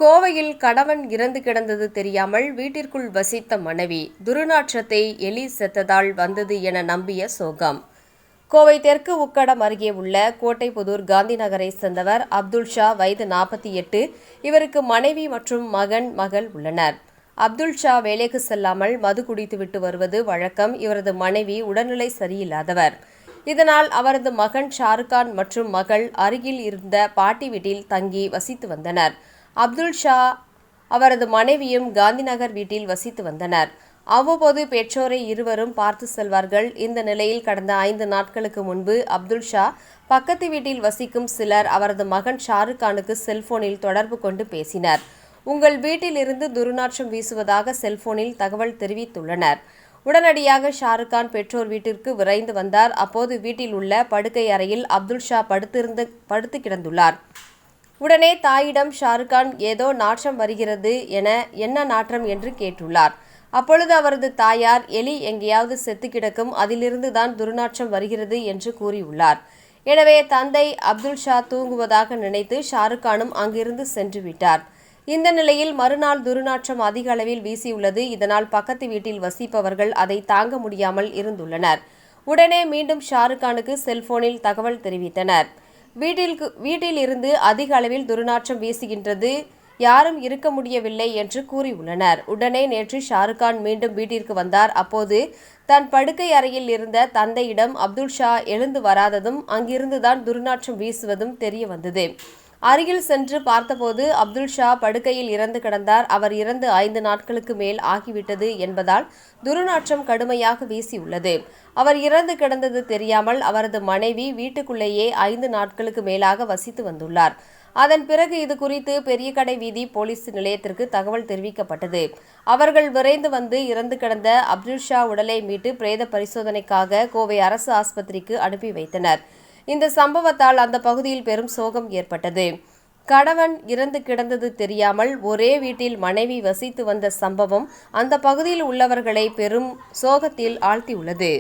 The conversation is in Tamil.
கோவையில் கணவன் இறந்து கிடந்தது தெரியாமல் வீட்டிற்குள் வசித்த மனைவி துர்நாற்றத்தை எலி செத்ததால் வந்தது என நம்பிய சோகம். கோவை தெற்கு உக்கடம் அருகே உள்ள கோட்டைப்புதூர் காந்தி நகரை சேர்ந்தவர் அப்துல் ஷா, வயது 48. இவருக்கு மனைவி மற்றும் மகள் உள்ளனர். அப்துல் ஷா வேலைக்கு செல்லாமல் மது குடித்துவிட்டு வருவது வழக்கம். இவரது மனைவி உடல்நிலை சரியில்லாதவர். இதனால் அவரது மகன் ஷாருக்கான் மற்றும் மகள் அருகில் இருந்த பாட்டி வீட்டில் தங்கி வசித்து வந்தனர். அப்துல் ஷா அவரது மனைவியும் காந்திநகர் வீட்டில் வசித்து வந்தனர். அவ்வப்போது பெற்றோரை இருவரும் பார்த்து செல்வார்கள். இந்த நிலையில் கடந்த 5 நாட்களுக்கு முன்பு அப்துல் ஷா பக்கத்து வீட்டில் வசிக்கும் சிலர் அவரது மகன் ஷாருக்கானுக்கு செல்போனில் தொடர்பு கொண்டு பேசினர். உங்கள் வீட்டில் இருந்து துர்நாற்றம் வீசுவதாக செல்போனில் தகவல் தெரிவித்துள்ளனர். உடனடியாக ஷாருக்கான் பெற்றோர் வீட்டிற்கு விரைந்து வந்தார். அப்போது வீட்டில் உள்ள படுக்கை அறையில் அப்துல் ஷா படுத்து கிடந்துள்ளார். உடனே தாயிடம் ஷாருக்கான் ஏதோ நாற்றம் வருகிறது என்ன நாற்றம் என்று கேட்டுள்ளார். அப்பொழுது அவரது தாயார், எலி எங்கேயாவது செத்து கிடக்கும், அதிலிருந்து தான் துர்நாற்றம் வருகிறது என்று கூறியுள்ளார். எனவே தந்தை அப்துல் ஷா தூங்குவதாக நினைத்து ஷாருக்கானும் அங்கிருந்து சென்று விட்டார். இந்த நிலையில் மறுநாள் துர்நாற்றம் அதிக அளவில் வீசியுள்ளது. இதனால் பக்கத்து வீட்டில் வசிப்பவர்கள் அதை தாங்க முடியாமல் இருந்துள்ளனர். உடனே மீண்டும் ஷாருக்கானுக்கு செல்போனில் தகவல் தெரிவித்தனர். வீட்டில் இருந்து அதிக அளவில் துர்நாற்றம் வீசுகின்றது, யாரும் இருக்க முடியவில்லை என்று கூறியுள்ளனர். உடனே நேற்று ஷாருக்கான் மீண்டும் வீட்டிற்கு வந்தார். அப்போது தன் படுக்கை அறையில் இருந்த தந்தையிடம் அப்துல் ஷா எழுந்து வராததும் அங்கிருந்துதான் துர்நாற்றம் வீசுவதும் தெரிய வந்தது. அருகில் சென்று பார்த்தபோது அப்துல் ஷா படுக்கையில் இறந்து கிடந்தார். அவர் இறந்து 5 நாட்களுக்கு மேல் ஆகிவிட்டது என்பதால் துர்நாற்றம் கடுமையாக வீசியுள்ளது. அவர் இறந்து கிடந்தது தெரியாமல் அவரது மனைவி வீட்டுக்குள்ளேயே 5 நாட்களுக்கு மேலாக வசித்து வந்துள்ளார். அதன் பிறகு இது குறித்து பெரியகடை வீதி போலீஸ் நிலையத்திற்கு தகவல் தெரிவிக்கப்பட்டது. அவர்கள் விரைந்து வந்து இறந்து கிடந்த அப்துல் ஷா உடலை மீட்டு பிரேத பரிசோதனைக்காக கோவை அரசு ஆஸ்பத்திரிக்கு அனுப்பி வைத்தனர். இந்த சம்பவத்தால் அந்த பகுதியில் பெரும் சோகம் ஏற்பட்டது. கணவன் இறந்து கிடந்தது தெரியாமல் ஒரே வீட்டில் மனைவி வசித்து வந்த சம்பவம் அந்த பகுதியில் உள்ளவர்களை பெரும் சோகத்தில் ஆழ்த்தியுள்ளது.